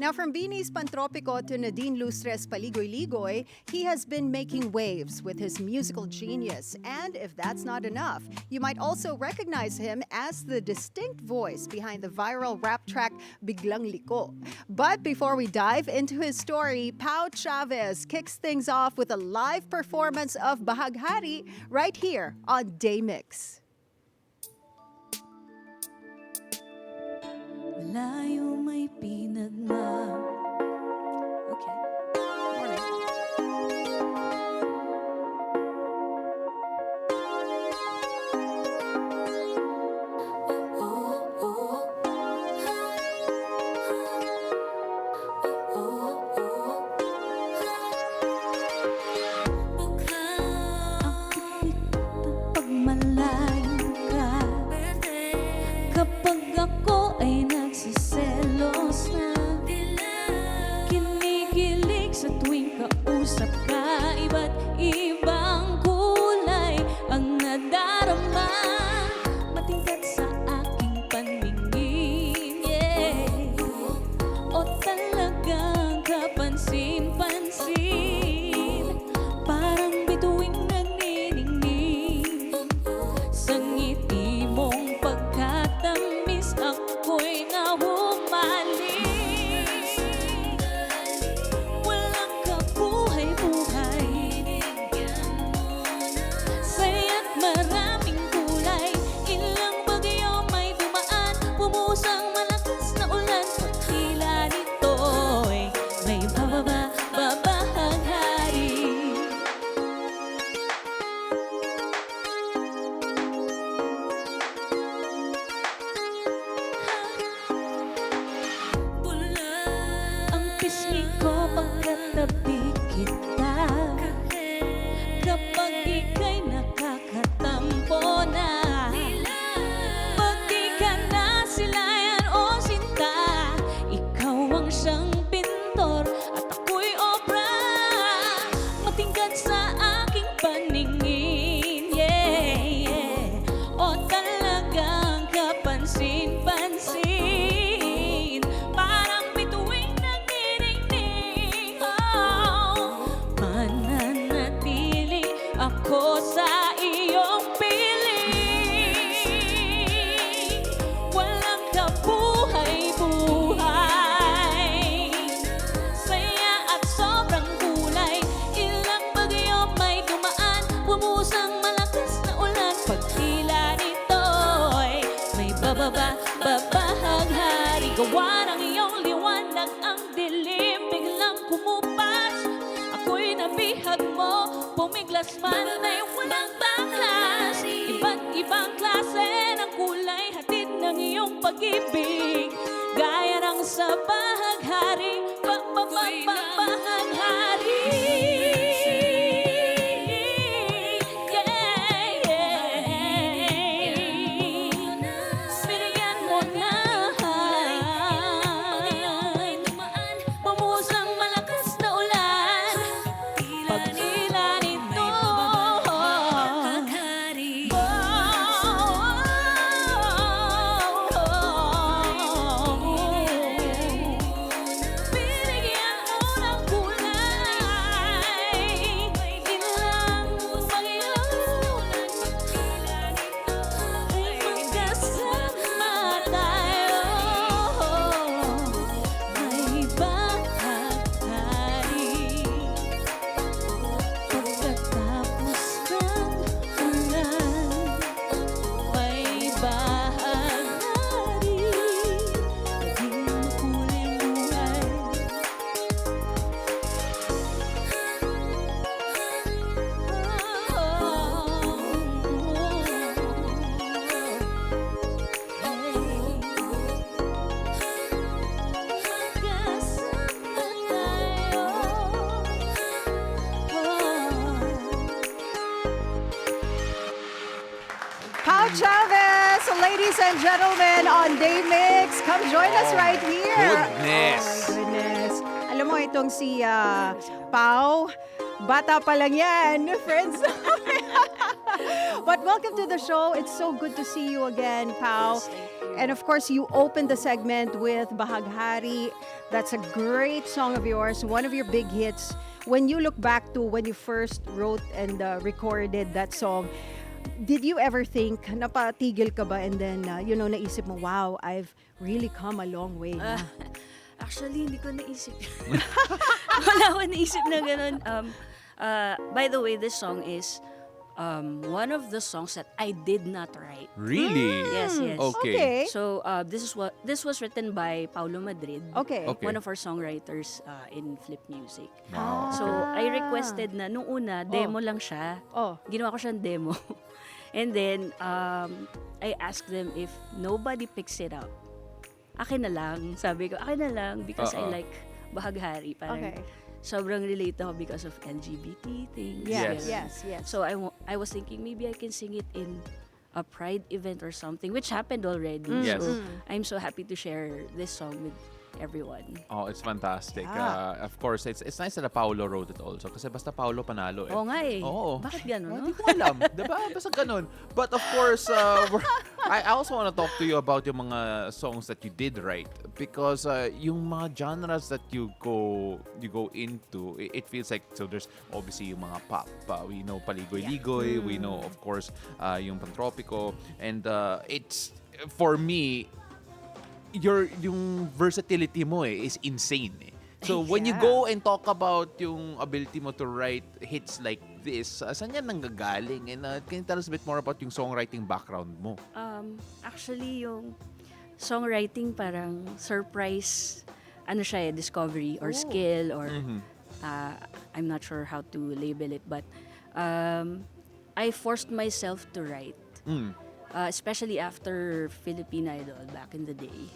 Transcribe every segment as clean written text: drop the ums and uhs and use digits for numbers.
Now, from BINI's Pantropiko to Nadine Lustre's Paligoy-Ligoy, he has been making waves with his musical genius. And if that's not enough, you might also recognize him as the distinct voice behind the viral rap track Biglang Liko. But before we dive into his story, Pow Chavez kicks things off with a live performance of Bahaghari right here on Day Mix. Malayo may pinagma. Okay. Morning. Pag malayo ka, kapag ako ay nagsiselos na, kinikilig sa tuwing kausap ka, iba't ibang kulay ang nadarama, matingkad sa aking paningin, yeah. O talagang kapansin-pansin, parang bituing nagniningning sa ngiti mong pagkatamis, ako'y nahumaling. Walang kabuhay-buhay, saya't maraming kulay, ilang bagyo may dumaan, bumusang malakas na ulan, pagtila nito'y may babaghari. Ang pisngi ko pagkatabi kita, kapag ika'y nakakatampo na, pag di ka na silayan o sinta, ikaw ang siyang pintor at ako'y obra, matingkad sa aking paningin, yeah. O talagang kapansin-pansin, parang bituing nagniningning, oh. Mananatili ako sa iyong piling, walang kabuhay-buhay, saya at sobrang kulay, ilang bagyo may dumaan, bumusang malakas na ulan, pagtila nito'y may babaghari, gawa ng iyong liwanag ang dilim, biglang kumupas, ako'y nabihag mo, pumiglas man ay walang baklas, iba't ibang klase ng kulay, hatid ng iyong pag-ibig, gaya ng sa bahaghari, bahaghari. Binigyan mo na, bumusang malakas na ulan, pagtila nito, binigyan mo ng kulay, ilang bagyo ay magkasama tayo, may bahaghari. Pagkatapos ng ulan, may bahaghari, naging makulay-kulay. Pow Chavez, ladies and gentlemen, on Day Mix. Come join us right here. Goodness. Oh my goodness. Alam mo, itong si Pow, bata pa lang yan, friends. But welcome to the show. It's so good to see you again, Pow. And of course, you opened the segment with Bahaghari. That's a great song of yours, one of your big hits. When you look back to when you first wrote and recorded that song, did you ever think, napatigil ka ba? And then, naisip mo, wow, I've really come a long way na. Actually, hindi ko naisip. Wala ko naisip na ganun. By the way, this song is one of the songs that I did not write. Really? Yes, yes. Okay. So this was written by Paulo Madrid, Okay. one of our songwriters in Flip Music. Wow. So I requested na nung una demo lang siya. Oh. Ginawa ko siyang demo. And then I asked them if nobody picks it up. Akin na lang, sabi ko, akin na lang because I like Bahaghari. Parang Okay. sobrang relate ako because of LGBT things. Yes, Yes. yes, yes. So I was thinking maybe I can sing it in a pride event or something, which happened already. Yes. So I'm so happy to share this song with everyone. Oh, it's fantastic. Yeah. Of course, it's nice that Paolo wrote it also. Kasi basta Paolo panalo eh. Oo nga eh. Oo. Bakit gano'n, Hindi no? ko alam. Diba? Basta ganun. But of course, I also want to talk to you about yung mga songs that you did write. Because yung mga genres that you go into, it feels like, so there's obviously yung mga pop. We know Paligoy-Ligoy. We know, of course, yung Pantropiko. And it's, for me, yung versatility mo is insane eh. So when you Yeah. go and talk about yung ability mo to write hits like this, saan yan nanggagaling? And can you tell us a bit more about yung songwriting background mo? Actually, yung songwriting parang surprise, ano siya eh, discovery or skill or I'm not sure how to label it, but I forced myself to write. Especially after Filipino Idol back in the day.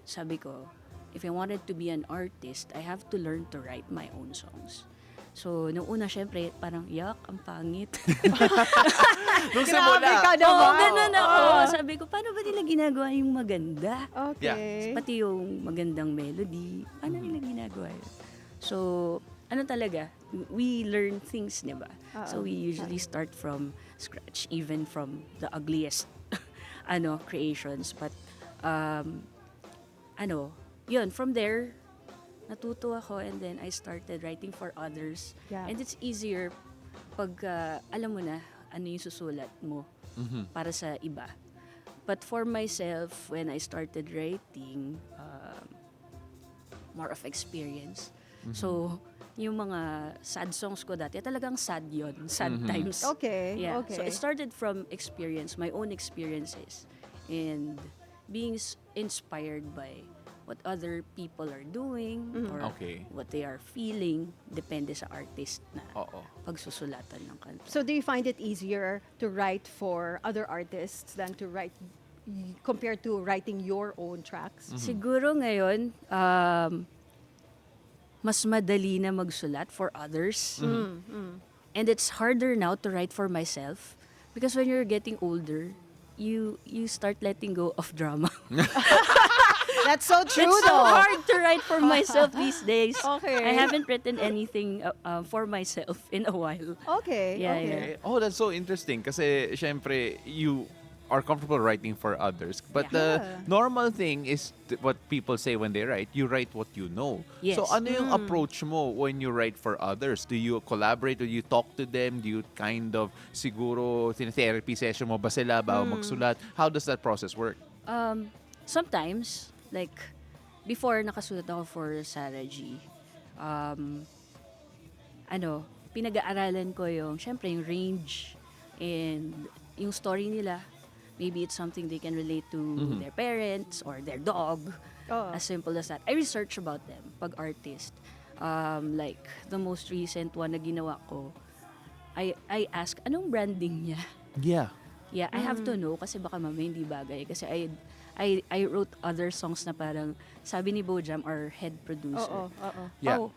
Sabi ko, if I wanted to be an artist, I have to learn to write my own songs. So, nung una, syempre, parang, yak, ang pangit. Nung Grabe ka Oo, naman. ganun ako. Sabi ko, paano ba nila ginagawa yung maganda? Okay. Pati yung magandang melody, paano nila ginagawa yun? So, ano talaga, we learn things, di ba? So, we usually start from scratch, even from the ugliest creations. But, yun, from there, natuto ako and then I started writing for others. Yeah. And it's easier pag alam mo na ano yung susulat mo para sa iba. But for myself, when I started writing, more of experience. So, yung mga sad songs ko dati, talagang sad yun. Sad times. Okay, Yeah. okay. So, it started from experience, my own experiences. And being inspired by what other people are doing or Okay. what they are feeling, depende sa artist na Oo. pagsusulatan ng kanta. So do you find it easier to write for other artists than to write compared to writing your own tracks? Siguro ngayon, mas madali na magsulat for others. And it's harder now to write for myself because when you're getting older, you start letting go of drama. That's so true, It's so though. hard to write for myself these days. Okay. I haven't written anything for myself in a while. Okay, Yeah, okay. Oh, that's so interesting. Kasi, syempre, you are comfortable writing for others. But the normal thing is what people say when they write, you write what you know. Yes. So, ano yung approach mo when you write for others? Do you collaborate? Do you talk to them? Do you kind of, siguro, therapy session mo ba sila bago magsulat? How does that process work? Sometimes, like, before nakasulat ako for Sarah G, pinag-aaralan ko yung, syempre, yung range and yung story nila. Maybe it's something they can relate to their parents or their dog. Oo. As simple as that. I research about them, pag artist. Like, the most recent one na ginawa ko, I ask, anong branding niya? Yeah. Yeah, I have to know kasi baka mamaya hindi bagay. Kasi I wrote other songs na parang, sabi ni Bojam, our head producer. Oo. Yeah. Oh,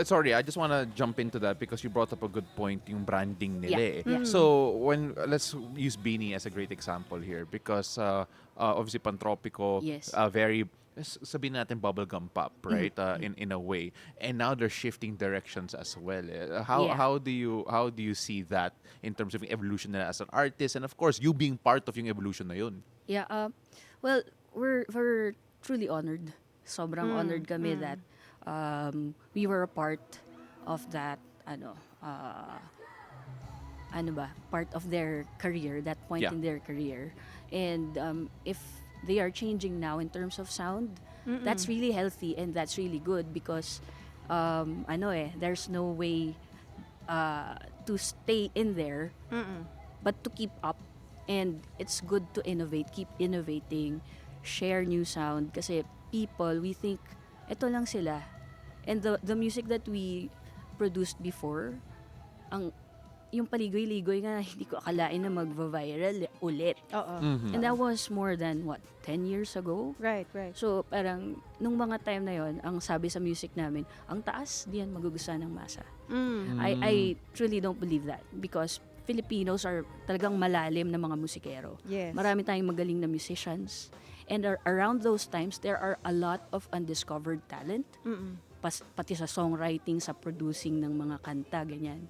Sorry, I just want to jump into that because you brought up a good point, yung branding nila Yeah, eh. yeah. So, let's use BINI as a great example here because obviously Pantropiko, Yes. very, sabihin natin bubblegum pop, right? In a way. And now they're shifting directions as well. Yeah. How do you see that in terms of yung evolution nila as an artist and of course, you being part of yung evolution na yun? Yeah, well, we're truly honored. Sobrang honored kami that we were a part of that, part of their career, that point Yeah. in their career. And if they are changing now in terms of sound, that's really healthy and that's really good because, there's no way to stay in there, but to keep up. And it's good to innovate, keep innovating, share new sound. Kasi people, we think, eto lang sila. And the music that we produced before, yung Paligoy-Ligoy nga, hindi ko akalain na magva-viral ulit. Oo. And that was more than, 10 years ago? Right, right. So, parang, nung mga time na yon, ang sabi sa music namin, ang taas, diyan magugustuhan ng masa. I truly don't believe that because Filipinos are talagang malalim na mga musikero. Yes. Marami tayong magaling na musicians. And around those times, there are a lot of undiscovered talent. Pati sa songwriting, sa producing ng mga kanta, ganyan.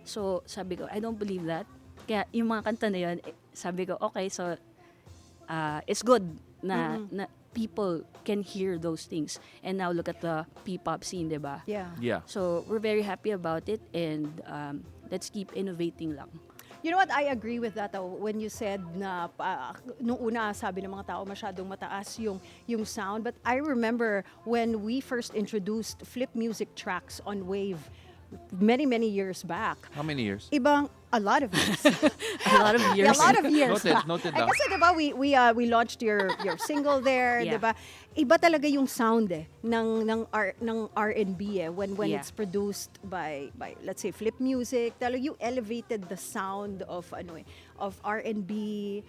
So, sabi ko, I don't believe that. Kaya yung mga kanta na yun, sabi ko, okay, so it's good na people can hear those things. And now look at the P-pop scene, diba? Yeah. Yeah. So, we're very happy about it and let's keep innovating lang. You know what? I agree with that when you said na nung una sabi ng mga tao masyadong mataas yung sound. But I remember when we first introduced flip music tracks on Wave many years back. How many years? A lot of years. A lot of years. A lot of years. Noted Eh, lang. kasi diba, we launched your single there, Yeah. diba? Iba talaga yung sound ng R&B when Yeah. it's produced by let's say flip music. Talaga you elevated the sound of of R&B,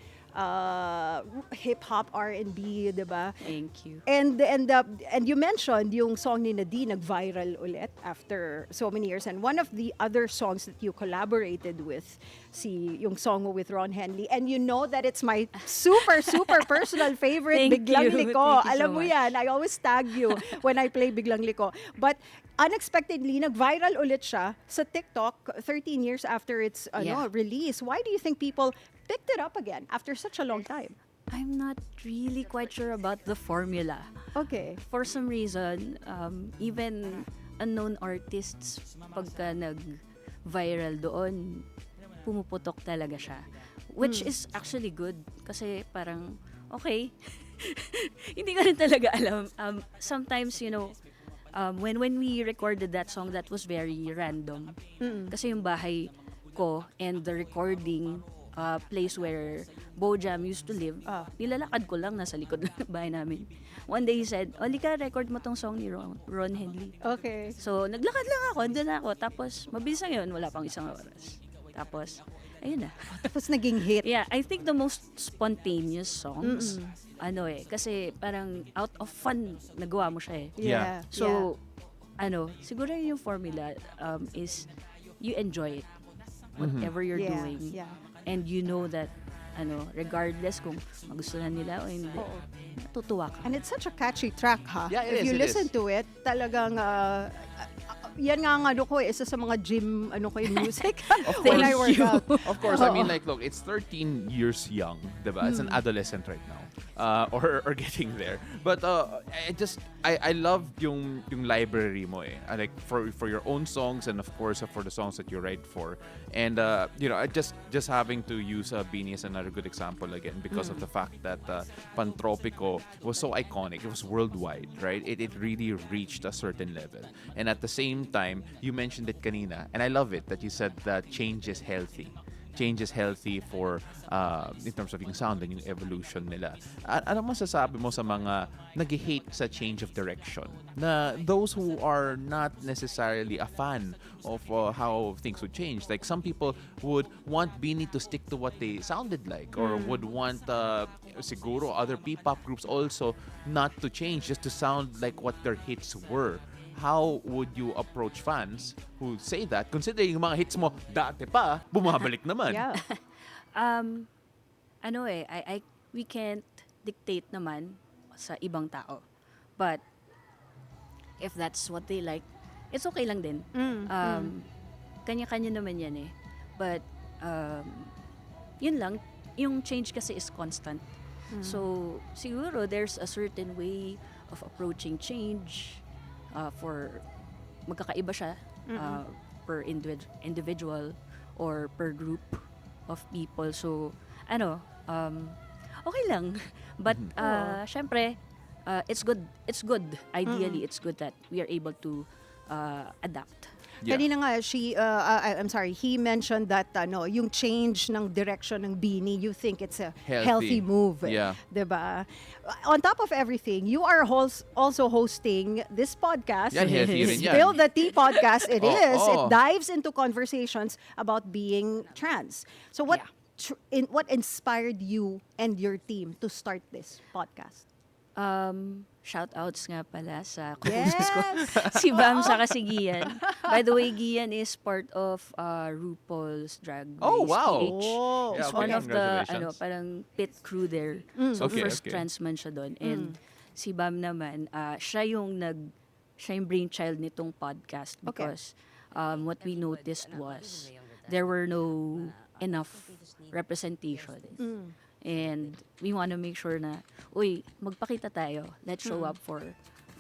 hip hop R&B, diba? Thank you. And you mentioned yung song ni Nadine nag-viral ulit after so many years, and one of the other songs that you collaborated with yung song with Ron Henley, and you know that it's my super personal favorite, Thank Biglang you. Liko. Thank you so Alam mo much. yan, I always tag you when I play Biglang Liko. But unexpectedly nag-viral ulit siya sa TikTok 13 years after its Yeah. release. Why do you think people picked it up again after such a long time? I'm not really quite sure about the formula. Okay. For some reason, even unknown artists, pagka nag-viral doon, pumuputok talaga siya. Which is actually good. Kasi parang, okay, hindi ko rin talaga alam. Sometimes, when we recorded that song, that was very random. Kasi yung bahay ko and the recording place where Bojam used to live, nilalakad ko lang, nasa likod ng bahay namin. One day he said, Lika, record mo tong song ni Ron Henley. Okay. So, naglakad lang ako, andun na ako. Tapos, mabilis lang yun, wala pang isang oras. Tapos, ayun na. Tapos naging hit. Yeah, I think the most spontaneous songs, kasi parang out of fun, nagawa mo siya eh. Yeah. So, siguro yung formula is you enjoy it, whatever you're doing. Yeah. And you know that, regardless kung magustuhan nila o hindi, natutuwa ka. And it's such a catchy track, ha? Yeah, If it you is. listen to it, talagang yan nga ang isa sa mga gym yung music when I work out. Of course, I mean, look, it's 13 years young, diba? It's an adolescent right now, or getting there. But I love yung library mo eh. Like for your own songs and of course for the songs that you write for. And I just having to use BINI as another good example again because of the fact that Pantropiko was so iconic. It was worldwide, right? It really reached a certain level. And at the same time, you mentioned it kanina, and I love it that you said that change is healthy. Change is healthy for in terms of yung sound and yung evolution nila. Ano masasabi mo sa mga nag-hate sa change of direction? Na those who are not necessarily a fan of how things would change. Like some people would want BINI to stick to what they sounded like, or would want siguro other P-pop groups also not to change, just to sound like what their hits were. How would you approach fans who say that, considering yung mga hits mo dati pa, bumabalik naman? Yeah. We can't dictate naman sa ibang tao. But if that's what they like, it's okay lang din. Kanya-kanya naman yan eh. But yun lang, yung change kasi is constant. So, siguro there's a certain way of approaching change for magkakaiba siya per individual or per group of people. So, okay lang. But, syempre, it's good. Ideally, it's good that we are able to adapt. Yeah. Kanina nga, I'm sorry, he mentioned that yung change ng direction ng BINI, you think it's a healthy move. Yeah. Diba? On top of everything, you are also hosting this podcast. Yan, healthy rin yan. Spill the Tea podcast. It is. Oh. It dives into conversations about being trans. So what inspired you and your team to start this podcast? Shoutouts nga pala sa co-hosts ko. Si Bam saka si Gian. By the way, Gian is part of RuPaul's Drag Race Oh, wow. PH. Oh, He's okay. one of the Congratulations. parang pit crew there. So Okay, first okay. trans man siya doon. And si Bam naman, siya yung brainchild nitong podcast because what we noticed was there were no enough representation. And we want to make sure na, magpakita tayo. Let's show up for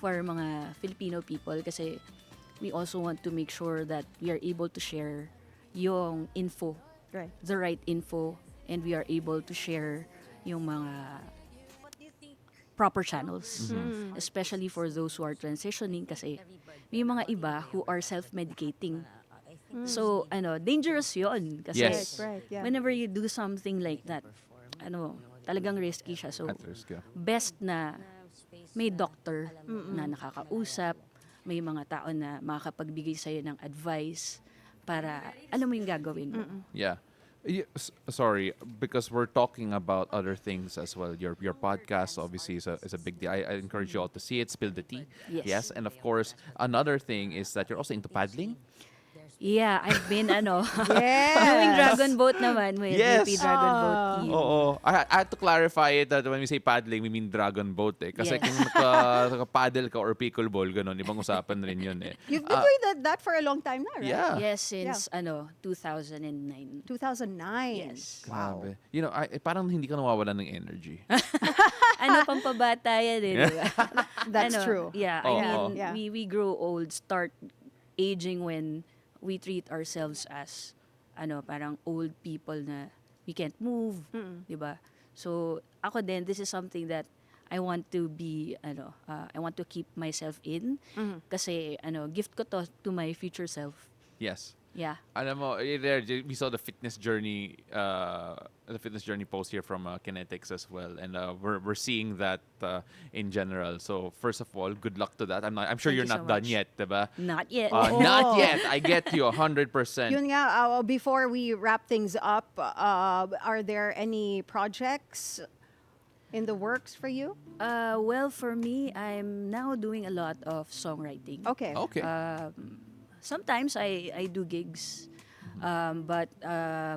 mga Filipino people kasi we also want to make sure that we are able to share yung info, Right. the right info, and we are able to share yung mga proper channels. Especially for those who are transitioning kasi may mga iba who are self-medicating. So, dangerous yun. Kasi Yes. Right, yeah. whenever you do something like that, talagang risky siya. So, At risk, yeah. best na may doctor na nakakausap, may mga tao na makakapagbigay sa'yo ng advice para alam mo yung gagawin mo. Yeah. Sorry, because we're talking about other things as well. Your podcast obviously is a big deal. I encourage you all to see it. Spill the tea. Yes. And of course, another thing is that you're also into paddling. Yeah, I've been Yes. doing dragon boat naman with Yes. VP Dragon Boat team. Oo. I had to clarify it that when we say paddling, we mean dragon boat eh. Kasi Yes. kung naka-paddle ka or pickleball, ganun, ibang usapan rin yun eh. You've been doing that for a long time now, right? Yeah. Yes, since 2009. 2009. Yes. Grabe. You know, parang hindi ka nawawalan ng energy. Pampabata yan eh, di ba? That's true. Yeah, Oo. I mean, Yeah. we grow old, start aging when we treat ourselves as parang old people na we can't move, 'di ba? So, ako din, this is something that I want to be I want to keep myself in kasi gift ko to my future self. Yes. Yeah. Alam mo, we saw the fitness journey post here from Kinetics as well, and we're seeing that in general. So first of all, good luck to that. I'm sure Thank you're you not so done much. yet, diba? Not yet. Not yet. I get you 100%. Yun nga, before we wrap things up, are there any projects in the works for you? Well, for me, I'm now doing a lot of songwriting. Okay. Okay. Sometimes I do gigs, but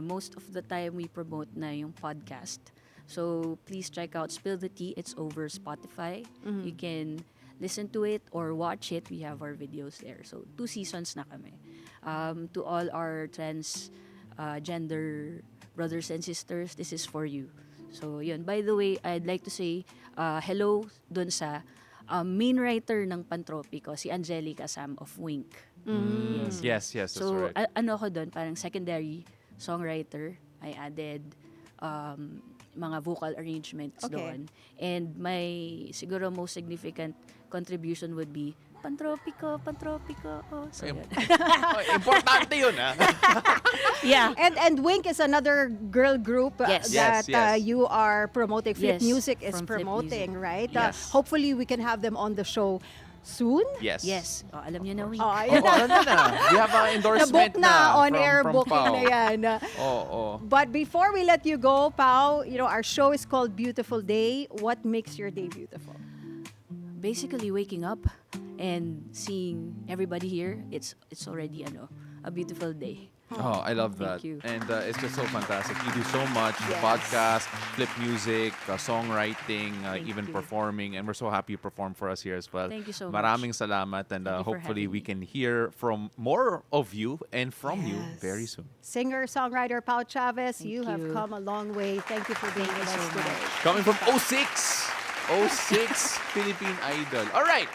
most of the time we promote na yung podcast. So please check out Spill the Tea. It's over Spotify. You can listen to it or watch it. We have our videos there. So 2 seasons na kami. To all our gender brothers and sisters, this is for you. So yun. By the way, I'd like to say hello dun sa main writer ng Pantropiko, si Angelica Sam of Wink. Yes, that's So, right. ako doon, parang secondary songwriter. I added mga vocal arrangements Okay. doon. And my, siguro most significant contribution would be Pantropiko. Oh, so yun. Importante yun, ah. Yeah. And Wink is another girl group Yes. that Yes. you are promoting. Flip Yes, Music is from Flip promoting, Music. right? Yes. Hopefully we can have them on the show soon. Yes. Yes. Oh, alam niyo na, Wink. Oh, ayan Oo, alam na. We have an endorsement Na-book na, on-air from booking Pow. na yan. Oo. But before we let you go, Pow, our show is called Beautiful Day. What makes your day beautiful? Basically, waking up and seeing everybody here, it's already a beautiful day. Oh, I love that. you. And it's just so fantastic. You do so much, the Yes. podcast, flip music, songwriting, Thank even you. performing. And we're so happy you perform for us here as well. Thank you so much. Maraming salamat. And Thank you for hopefully having we me. can hear from more of you and from you Yes. very soon. Singer, songwriter Pow Chavez, Thank you have you. come a long way. Thank you for being Thank with you us so today. much. Coming from 06 Philippine Idol. All right.